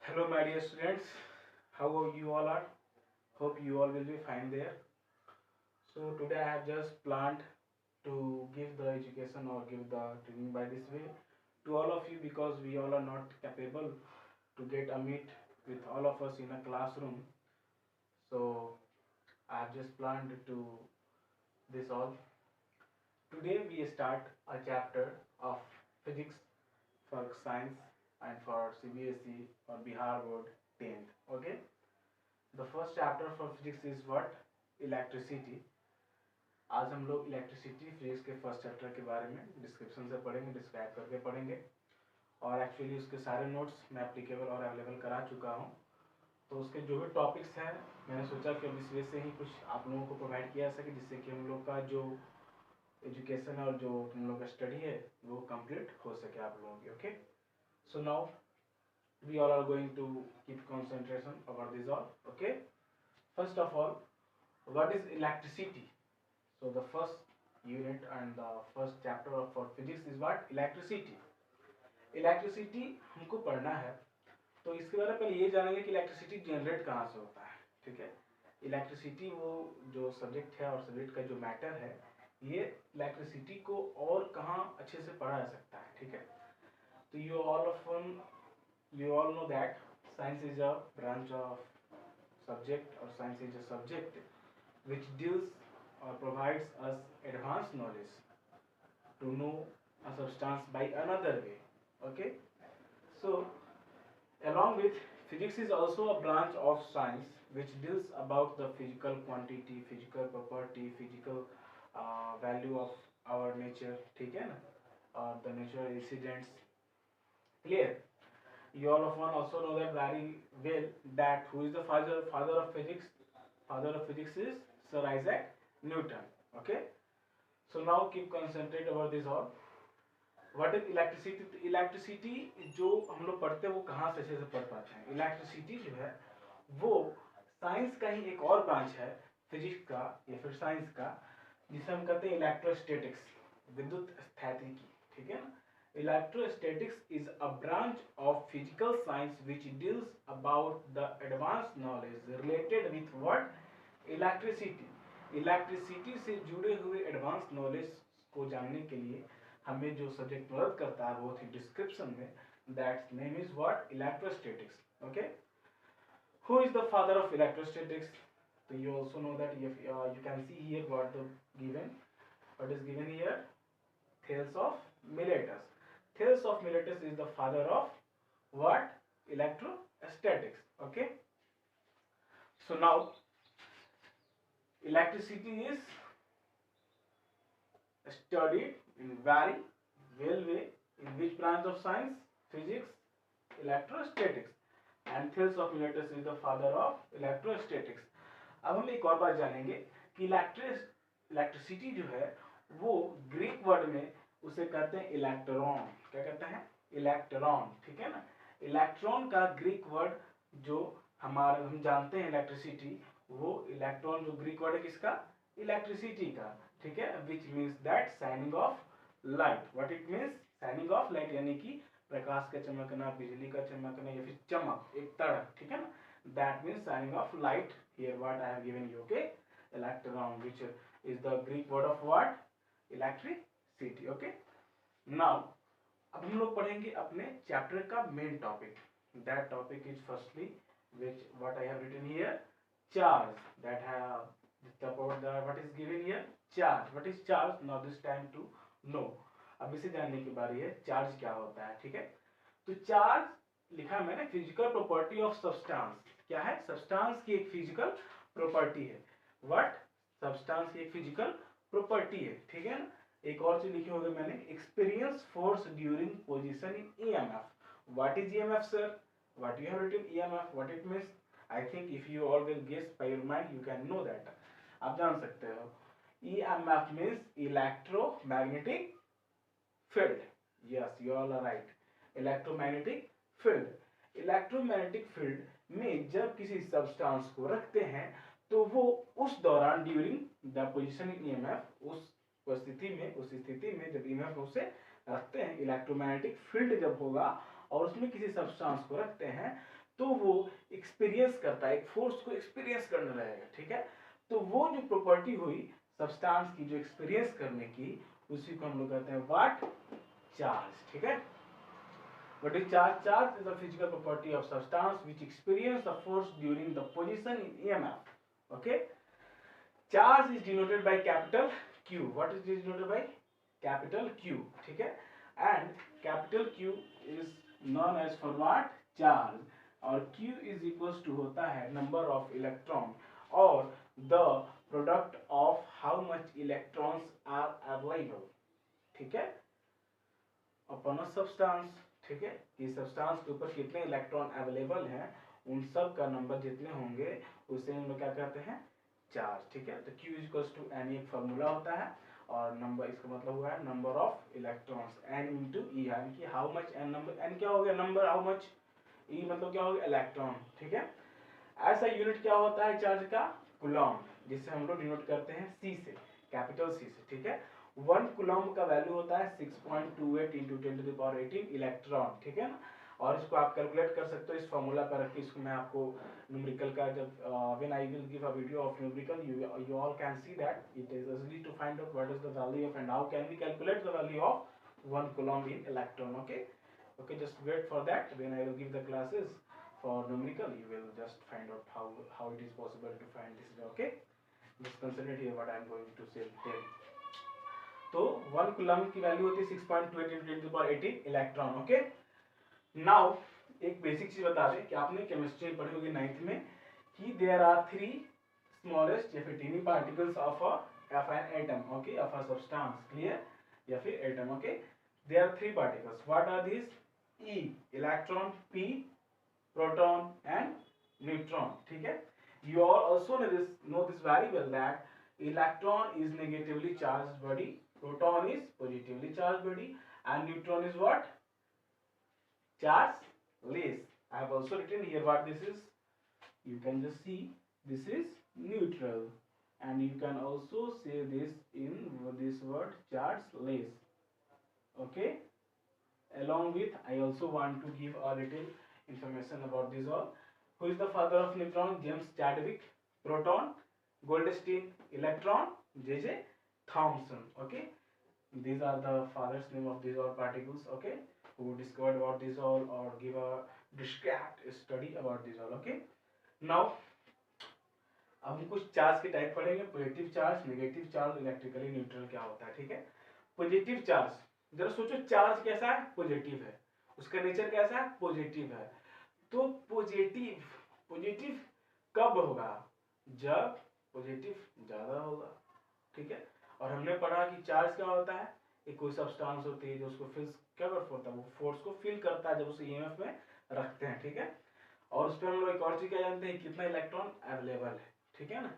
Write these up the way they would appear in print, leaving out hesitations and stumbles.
Hello, my dear students. How you all are? Hope you all will be fine there. So today I have just planned to give the education or give the training by this way to all of you because we all are not capable to get a meet with all of us in a classroom. So I have just planned to this all. Today we start a chapter of physics for science and for CBSE or Bihar Board 10th. Okay. The first chapter for physics is what? Electricity. आज हम लोग electricity physics के first chapter के बारे में description से पढ़ेंगे, describe करके पढ़ेंगे. और एक्चुअली उसके सारे नोट्स मैं एप्लीकेबल और अवेलेबल करा चुका हूँ. तो उसके जो भी टॉपिक्स हैं मैंने सोचा कि अब इस वे से ही कुछ आप लोगों को प्रोवाइड किया जा सके जिससे कि हम लोग का जो एजुकेशन है और जो हम लोग का स्टडी है वो कंप्लीट हो सके आप लोगों की. Okay. So now we all are going to keep concentration over this all. Okay. First of all, what is electricity? So the first unit and the first chapter of for physics is what? Electricity. Electricity हमको पढ़ना है तो इसके बारे में पहले ये जानेंगे कि इलेक्ट्रिसिटी जनरेट कहाँ से होता है. ठीक है. इलेक्ट्रिसिटी वो जो सब्जेक्ट है और सब्जेक्ट का जो मैटर है ये इलेक्ट्रिसिटी को और कहाँ अच्छे से पढ़ा जा सकता है. ठीक है. तो you all know that science is a branch of subject or science is a subject which deals or provides us advanced knowledge to know a substance by another way. Okay. So along with physics is also a branch of science which deals about the physical quantity, physical property, physical value of our nature. ठीक है ना. और the natural incidents. Clear. You all of one also know that very well that who is the father of physics. Father of physics is Sir Isaac Newton. Okay. So now keep concentrate over this all. What is electricity? Electricity जो हम लोग पढ़ते हैं वो कहाँ से अच्छे से पढ़ पाते हैं. इलेक्ट्रिसिटी जो है वो साइंस का ही एक और ब्रांच है फिजिक्स का या फिर साइंस का जिसे हम कहते हैं इलेक्ट्रोस्टैटिक्स, विद्युत स्थैतिकी. ठीक है ना. Electrostatics is a branch of physical science which deals about the advanced knowledge related with what? Electricity. Electricity से जुड़े हुए advanced knowledge को जानने के लिए हमें जो सब्जेक्ट मदद करता है वो थी डिस्क्रिप्शन में. That name is what? Electrostatics. Okay. Who is the father of electrostatics? So you also know that if you can see here what the given. What is given here? Thales of Miletus. Thales of Miletus is the father of what? Electrostatics. Okay. So now electricity is studied in very well way in which branch of science? Physics, electrostatics. And Thales of Miletus is the father of electrostatics. अब हम एक और बात जानेंगे कि electricity जो है वो ग्रीक वर्ड में उसे कहते हैं इलेक्ट्रॉन. क्या कहते हैं? इलेक्ट्रॉन. ठीक है ना. इलेक्ट्रॉन का ग्रीक वर्ड जो हमारे हम जानते हैं इलेक्ट्रिसिटी वो इलेक्ट्रॉन जो ग्रीक वर्ड है किसका? इलेक्ट्रिसिटी का. ठीक है. Which means that shining of light. What it means? Shining of light यानी कि प्रकाश का चमकना, बिजली का चमकना या फिर चमक, एक तड़क. ठीक है ना. That means shining of light. Here what I have given you. Okay. Electron which is the Greek word of what? Electricity. Okay. Now अब हम लोग पढ़ेंगे अपने चैप्टर का main topic. That topic is firstly which what I have written here, charge. That have about the what is given here? Charge. What is charge? Now this time to know. अब इसे जानने की बारी है charge क्या होता है. ठीक है. तो चार्ज लिखा मैंने फिजिकल प्रॉपर्टी ऑफ सब्सटेंस. क्या है? सब्सटेंस की एक फिजिकल प्रॉपर्टी है. व्हाट? सब्सटेंस की एक फिजिकल प्रॉपर्टी है. ठीक है ना. एक और चीज लिखी होगी मैंने, experience force during position in EMF. What is EMF sir? What you have written EMF, what it means? I think if you all will guess by your mind, you can know that. आप जान सकते हो. EMF means electromagnetic field. Yes, you all are right. Electromagnetic field. Electromagnetic field में जब किसी substance को रखते हैं तो वो उस दौरान during the position in EMF उस स्थिति में जब EMF उसे रखते हैं, इलेक्ट्रोमैग्नेटिक फील्ड जब होगा और उसमें किसी सब्सटेंस को रखते हैं तो वो एक्सपीरियंस करता है, एक फोर्स को एक्सपीरियंस करने लगेगा, ठीक है। तो वो जो प्रॉपर्टी हुई सब्सटेंस की जो एक्सपीरियंस करने की, उसी को हम लोग कहते हैं व्हाट, चार्ज, ठीक है। What is charge? Charge is a physical property of substance which experience the force during the position in EMF. Okay. Charge is denoted by capital Q. What is denoted by capital Q? ठीक है. And capital Q is known as for what? Charge. और Q is equals to होता है number of electron और the product of how much electrons are available. ठीक है. Upon a substance, ठीक है, कि सब्सटेंस के ऊपर कितने इलेक्ट्रॉन अवेलेबल हैं, उन सब का नंबर जितने होंगे उसे हम लोग क्या कहते हैं, चार्ज, ठीक है। तो Q इक्वल्स टू N एक फार्मूला होता है और नंबर, इसका मतलब हुआ है number of electrons, N into E, यानी कि how much N, number N क्या हो गया नंबर, हाउ मच ई मतलब क्या हो गया इलेक्ट्रॉन, ठीक है। ऐसा यूनिट क्या होता है चार्ज का, कूलम्ब, जिसे हम लोग डिनोट करते हैं C से, कैपिटल C से, ठीक है। 1 कूलम्ब का वैल्यू होता है 6.28 इंटू 10⁻18 इलेक्ट्रॉन, ठीक है ना। और इसको आप कैलकुलेट कर सकते हो इस फॉर्मूला पर रख के। इसको मैं आपको न्यूमेरिकल का जब when I will give a video of numerical, you all can see that it is easily to find out what is the value of and how can we calculate the value of 1 coulomb in electron. Okay, okay, just wait for that. When I will give the classes for numerical, you will just find out how it is possible to find this. Okay, just consider here what I am going to say, tell. तो 1 coulomb की value होती है 6.28 into 10⁻18 electron. Okay, now एक basic चीज बता दें कि आपने केमिस्ट्री पढ़ी होगी 9th में कि देयर आर 3 स्मॉलेस्ट या फिर tiny particles of an atom, okay, of a substance, clear, या फिर atom. Okay, there are 3 particles, what are this, E electron, P proton and neutron, ठीक है। You all also know this very well that electron is negatively charged body, proton is positively charged body, and neutron is what, chargeless. I have also written here what this is. You can just see this is neutral, and you can also say this in this word chargeless. Okay, along with I also want to give a little information about this all. Who is the father of neutron? James Chadwick. Proton, Goldstein. Electron, J.J. Thomson. Okay, these are the father's name of these all particles. Okay, who discovered about this all or give a descript study about this all. Okay, now अब हम कुछ charge के type पढ़ेंगे, positive charge, negative charge, electrically neutral क्या होता है, ठीक है। पॉजिटिव चार्ज, जरा सोचो चार्ज कैसा है, पॉजिटिव है, उसका नेचर कैसा है, पॉजिटिव है। तो पॉजिटिव पॉजिटिव कब होगा, जब पॉजिटिव ज्यादा होगा, ठीक है। और हमने पढ़ा कि चार्ज क्या होता है, एक कोई सब्सटेंस होती है जो उसको फिल क्या करता है, वो फोर्स को फिल करता है जब उसे ईएमएफ में रखते हैं, ठीक है। और उस पर हम लोग एक और चीज क्या जानते हैं, कितना इलेक्ट्रॉन अवेलेबल है, ठीक है ना।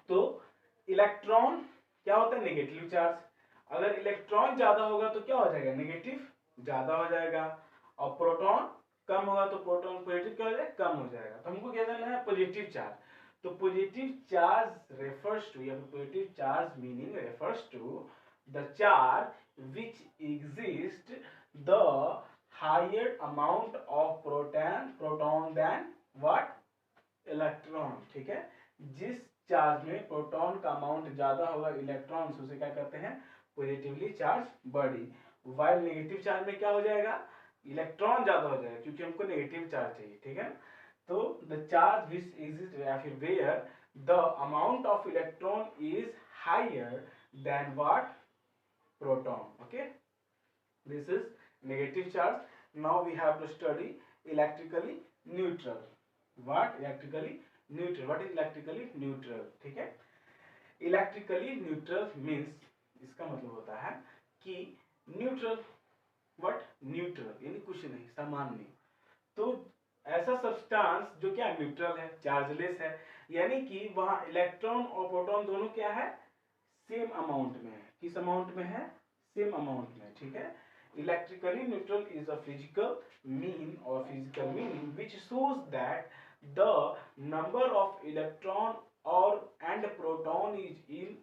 तो इलेक्ट्रॉन क्या होता है, नेगेटिव चार्ज। अगर इलेक्ट्रॉन ज्यादा होगा तो क्या हो जाएगा, नेगेटिव ज्यादा हो जाएगा, और प्रोटॉन कम होगा तो प्रोटॉन पॉजिटिव क्या हो जाएगा, कम हो जाएगा। तो हमको क्या जानना है, पॉजिटिव चार्ज। तो पॉजिटिव चार्ज रेफर्स टू, या positive charge meaning refers to the charge which exist the higher amount of proton then what, electron, ठीक है। जिस चार्ज में प्रोटॉन का अमाउंट ज्यादा होगा इलेक्ट्रॉन, उसे क्या कहते हैं, positively charge body. While negative charge में क्या हो जाएगा, इलेक्ट्रॉन ज्यादा हो जाएगा, क्योंकि हमको नेगेटिव चार्ज चाहिए, ठीक है। तो द चार्ज विच एग्जिस्ट या फिर where the amount of electron is higher then what, proton. Okay, this is negative charge. Now we have to study electrically neutral. What, electrically neutral, what is electrically neutral, ठीक है। Electrically neutral means, इसका मतलब होता है कि neutral, what, neutral यानी कुछ नहीं, सामान्य। तो ऐसा सब्सटेंस जो क्या न्यूट्रल है, चार्जलेस है, यानी कि वहां इलेक्ट्रॉन और प्रोटॉन दोनों क्या है, सेम अमाउंट में है। किस अमाउंट में है, सेम अमाउंट में, ठीक है। Electrically neutral is a physical mean और physical meaning which shows that the number of electron और and proton is in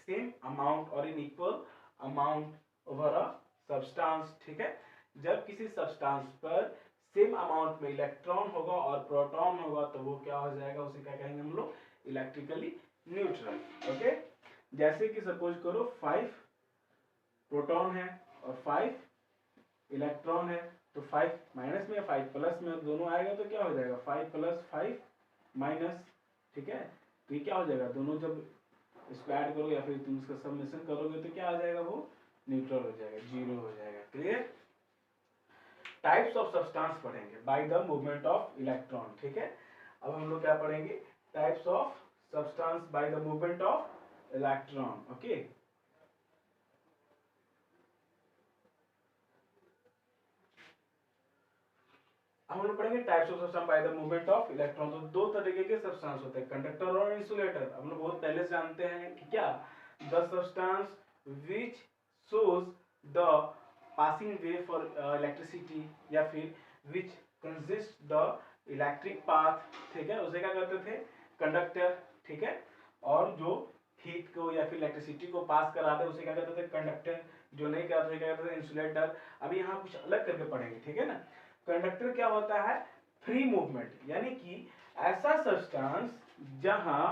same amount और in equal amount over a substance, ठीक है। जब किसी सब्सटेंस पर सेम अमाउंट में इलेक्ट्रॉन होगा और प्रोटॉन होगा तो वो क्या हो जाएगा, उसे क्या कहेंगे हम लोग, इलेक्ट्रिकली न्यूट्रल। ओके, जैसे कि सपोज करो 5 प्रोटॉन है और 5 इलेक्ट्रॉन है, तो 5 माइनस में 5 प्लस में दोनों आएगा तो क्या हो जाएगा 5 प्लस 5 माइनस, ठीक है। तो ये क्या हो जाएगा, दोनों जब इसको ऐड करोगे या फिर तुम इसका समेशन करोगे तो क्या आ जाएगा, वो न्यूट्रल हो जाएगा, जीरो हो जाएगा। क्लियर। टाइप्स ऑफ सब्सटेंस पढ़ेंगे by the movement of electron, ठीक है। अब हम लोग क्या पढ़ेंगे, types of substance by the movement of electron. Okay, हम लोग पढ़ेंगे types of substance by the movement of electron. तो दो तरीके के सब्सटेंस होते हैं, कंडक्टर और इंसुलेटर। हम लोग बहुत पहले से जानते हैं कि क्या, the substance which shows the passing way for electricity या फिर which consist the electric path, ठीक है, उसे क्या करते थे, कंडक्टर, ठीक है। और जो हीट को या फिर इलेक्ट्रिसिटी को पास कराते उसे क्या कहते थे, कंडक्टर। जो नहीं कराते थे क्या कहते थे, इंसुलेटर। अभी यहाँ कुछ अलग करके पढ़ेंगे, ठीक है ना। कंडक्टर क्या होता है, फ्री मूवमेंट, यानी कि ऐसा सब्सटेंस जहां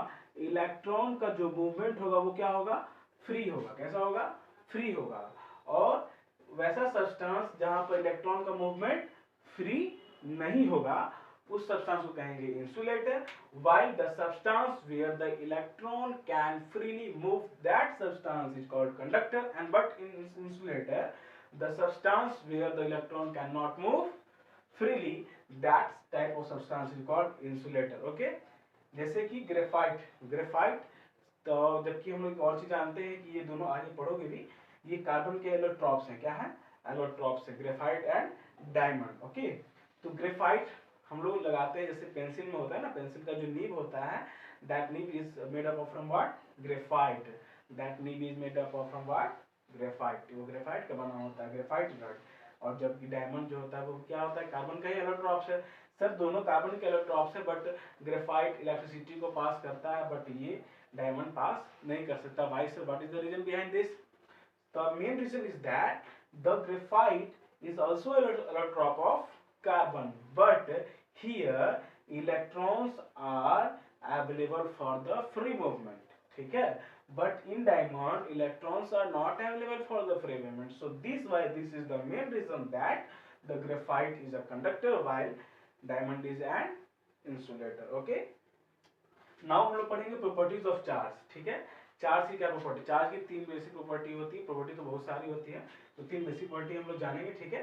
इलेक्ट्रॉन का जो मूवमेंट होगा वो क्या होगा, फ्री होगा। कैसा होगा, फ्री होगा। और वैसा सब्सटेंस जहां पर इलेक्ट्रॉन का मूवमेंट फ्री नहीं होगा उस सब्सटेंस को कहेंगे insulator. while the substance where the electron can freely move, that substance is called conductor, and but in insulator the substance where the electron cannot move freely, that type of substance is called insulator. Okay, जैसे कि graphite तो जबकि हम लोग एक और चीज जानते हैं कि ये दोनों आगे पढ़ोगे भी, ये कार्बन के एलोट्रॉप्स हैं। क्या है, एलोट्रॉप्स है, ग्रेफाइट एंड डायमंड। ओके, तो ग्रेफाइट हम लोग लगाते हैं जैसे पेंसिल में होता है ना, पेंसिल का जो नीब होता है, that Neeb is made up from what, graphite. That Neeb is made up from what, graphite. वो ग्रेफाइट का बना होता है, ग्रेफाइट रॉड। और जबकि डायमंड जो होता है वो क्या होता है, कार्बन का ही एलोट्रॉप्स है। सर दोनों कार्बन के एलोट्रॉप्स है, बट ग्रेफाइट इलेक्ट्रिसिटी को पास करता है बट ये डायमंड पास नहीं कर सकता। Why sir, what is the reason behind this? The main reason is that the graphite is also a allotrop of carbon, but here electrons are available for the free movement, ठीक है। But in diamond electrons are not available for the free movement, so this is the main reason that the graphite is a conductor while diamond is an insulator. Okay, now हम लोग पढ़ेंगे properties of charge, ठीक है। Charge की क्या property, charge की तीन basic property होती है, प्रॉपर्टी तो बहुत सारी होती है, तो तीन बेसिक प्रॉपर्टी हम लोग जानेंगे, ठीक है।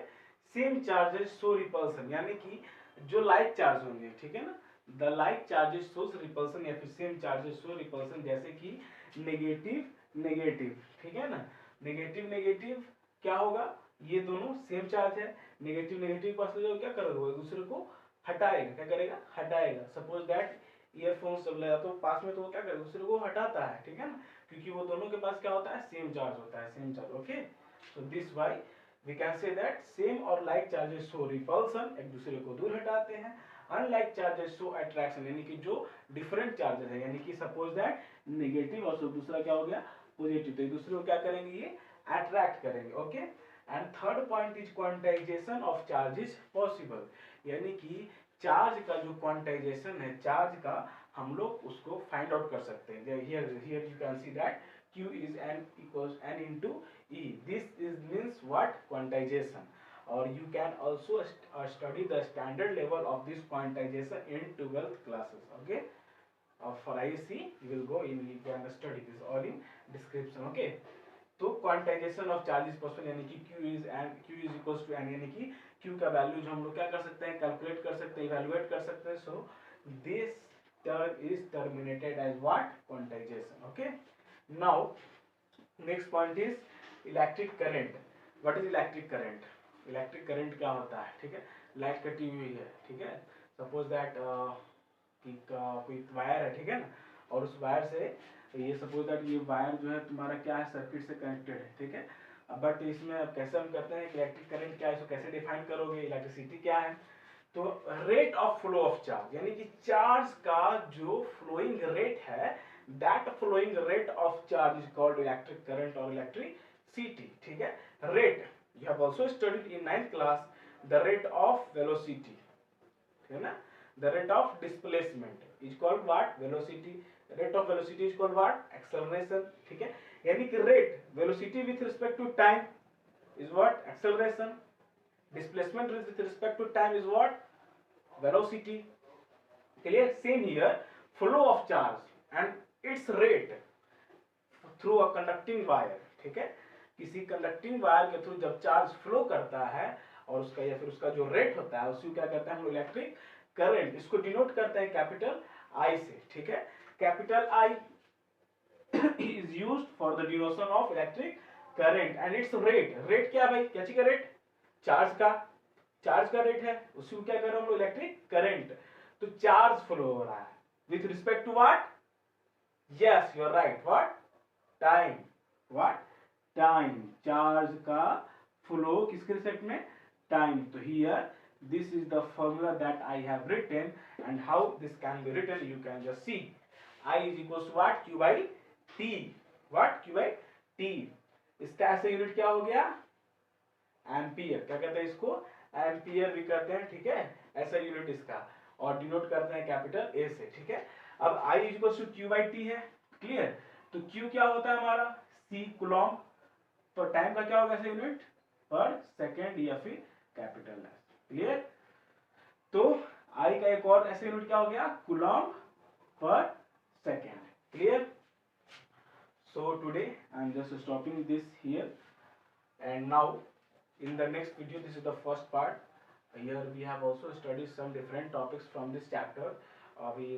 सेम चार्जेस शो रिपल्सन, यानी कि जो लाइक चार्ज होंगे, ठीक है ना, the like charges shows repulsion या फिर सेम चार्जेस शो रिपल्सन। जैसे कि नेगेटिव नेगेटिव, ठीक है ना, नेगेटिव नेगेटिव क्या होगा, ये दोनों सेम चार्ज है, नेगेटिव नेगेटिव पास जो क्या करेगा, एक दूसरे को हटाएगा, क्या करेगा, हटाएगा। सपोज दैट ईयरफोन्स जब लगाते हो पास में तो वो क्या करे, दूसरे को हटाता है, ठीक है ना, क्योंकि वो दोनों के पास क्या होता है, सेम चार्ज होता है, same charge. Okay, so this why we can say that same और लाइक चार्जेस शो रिपल्सन, एक दूसरे को दूर हटाते हैं। अनलाइक चार्जेस शो अट्रैक्शन, यानी कि जो डिफरेंट चार्जेस है, यानी कि सपोज दैट नेगेटिव और दूसरा क्या हो गया, पॉजिटिव, तो एक दूसरे को क्या करेंगे, ये अट्रैक्ट करेंगे। Okay, and third point is quantization of charges possible, यानी कि चार्ज का जो क्वांटाइजेशन है चार्ज का, हम लोग उसको फाइंड आउट कर सकते हैं। Here you can see that Q is n equals n into E. This is means what, quantization. Or you can also study the standard level of this quantization in 12th classes. Okay, for IC you will go in, you can study this all in description. Okay, तो quantization of charges possible, यानी कि Q is equals to n, यानी कि Q का value जो हम लोग क्या कर सकते हैं, कैलकुलेट कर सकते हैं, इवैल्यूएट कर सकते हैं। So this term is terminated as what, quantisation. Okay, now next point is electric current. What is electric current? Electric current क्या होता है, ठीक है, लाइट कटी हुई है, ठीक है, सपोज दैट कोई वायर है, ठीक है ना, और उस वायर से ये सपोज दैट ये वायर जो है तुम्हारा क्या है, सर्किट से कनेक्टेड है, ठीक है। बट इसमें अब कैसे हम करते हैं, इलेक्ट्रिक करंट क्या है, इसको कैसे डिफाइन करोगे, इलेक्ट्रिसिटी क्या है, तो rate of flow of charge, यानी कि चार्ज का जो फ्लोइंग रेट है, that flowing rate of charge is called electric current और इलेक्ट्रिसिटी, ठीक है। Rate, you have also studied in 9th class the rate of velocity, है ना, the rate of displacement is called what, velocity, rate of velocity is called what, acceleration, ठीक है, यानी कि rate velocity with respect to time is what, acceleration, displacement with respect to time is what, velocity, clear. Same here, flow of charge and its rate through a conducting wire, ठीक है, किसी conducting wire के through जब charge flow करता है और उसका या फिर उसका जो रेट होता है उसको क्या कहते हैं हम लोग, इलेक्ट्रिक करंट, इसको डिनोट करते हैं कैपिटल आई से, ठीक है, capital I is used for the denotation of electric current and its rate, rate क्या भाई, क्या चीज का रेट, चार्ज का रेट है, उसी को क्या कर रहे हैं हम लोग, इलेक्ट्रिक करंट, तो चार्ज फ्लो हो रहा है with respect to what, yes you are right, what, time, what, time, charge का फ्लो किसके रिस्पेक्ट में, टाइम, तो here this is the formula that I have written and how this can be written you can just see, I is equals to what, q by t, what, q by t, इसका ऐसे unit क्या हो गया, ampere, क्या कहते हैं इसको, ampere भी कहते हैं, ठीक है, ऐसा यूनिट इसका, और डिनोट करते हैं कैपिटल ए से, ठीक है। अब I is equal to Q by T है, क्लियर, तो Q क्या होता है हमारा, C कूलॉम, तो टाइम का क्या होगा ऐसा यूनिट, पर सेकेंड या फिर कैपिटल एस, क्लियर, तो I का एक और ऐसा यूनिट क्या हो गया, कूलॉम पर second, clear. So today I am just stopping this here, and now in the next video, this is the first part. Here we have also studied some different topics from this chapter.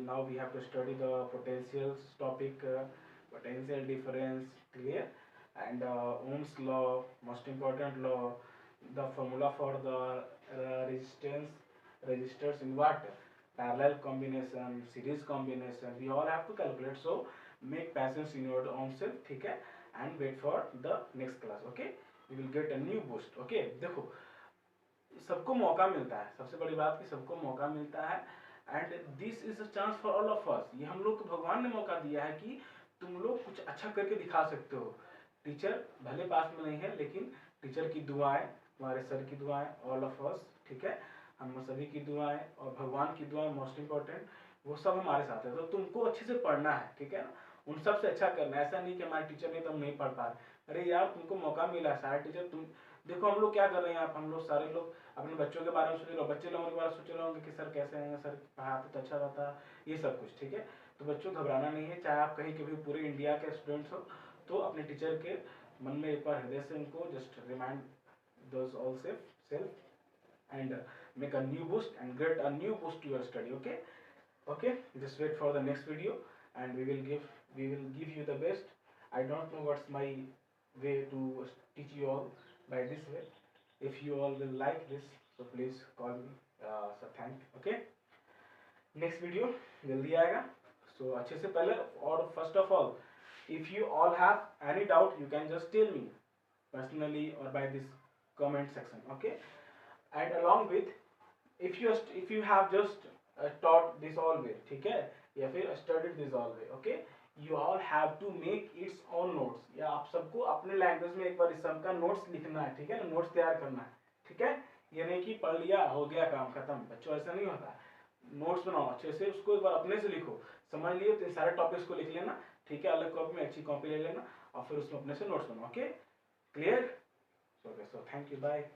Now we have to study the potentials topic, potential difference, clear, and Ohm's law, most important law, the formula for the resistors in what, parallel combination, series combination, we all have to calculate. So make patience in your own self, ठीक है, and wait for the next class, okay, you will get a new boost, okay। देखो सबको मौका मिलता है, सबसे बड़ी बात कि सबको मौका मिलता है, and this is a chance for all of us, ये हम लोग को भगवान ने मौका दिया है कि तुम लोग कुछ अच्छा करके दिखा सकते हो, टीचर भले पास में नहीं है लेकिन टीचर की दुआएं, हमारे सर की दुआएं, ऑल ऑफ अस, ठीक है, हम सभी की दुआएं और भगवान की दुआएं मोस्ट इंपॉर्टेंट, वो सब हमारे साथ है, तो तुमको अच्छे से पढ़ना है, ठीक है ना, उन सब से अच्छा करना है, ऐसा नहीं कि हमारे टीचर नहीं तो हम नहीं पढ़ पा रहे, अरे यार तुमको मौका मिला है, सारे टीचर तुम देखो हम लोग क्या कर रहे हैं, आप हम लोग सारे लोग अपने बच्चों के बारे में सोच रहे हो, बच्चे लोगों के बारे में सोच रहे होंगे कि सर कैसे हैं, सर पढ़ाते तो अच्छा रहता, ये सब कुछ, ठीक है, तो बच्चों घबराना नहीं है, चाहे आप कहीं के भी पूरे इंडिया के स्टूडेंट्स हो, तो अपने टीचर के मन में एक बार हृदय से उनको just remind those all self and make a new boost and get a new boost to your study, okay, just wait for the next video and we will give you the best. I don't know what's my way to teach you all by this way, if you all will like this so please call me, so thank, okay, next video जल्दी आएगा, so अच्छे से पहले, और first of all if you all have any doubt you can just tell me personally or by this comment section, okay, and along with if you have just taught this all way, ठीक है, या फिर studied this all way, okay, you all have to make its own notes, या आप सबको अपने language में एक बार इस सब का नोट्स लिखना है, ठीक है ना, नोट्स तैयार करना है, ठीक है, ये नहीं कि पढ़ लिया हो गया काम खत्म, बच्चों ऐसा नहीं होता, नोट्स बनाओ अच्छे से, उसको एक बार अपने से लिखो, समझ लिए तो सारे टॉपिक्स को लिख लेना, ठीक है, अलग कॉपी में अच्छी कॉपी ले लेना और फिर उसमें अपने से नोट्स बनाओ, okay, clear, so thank you, bye.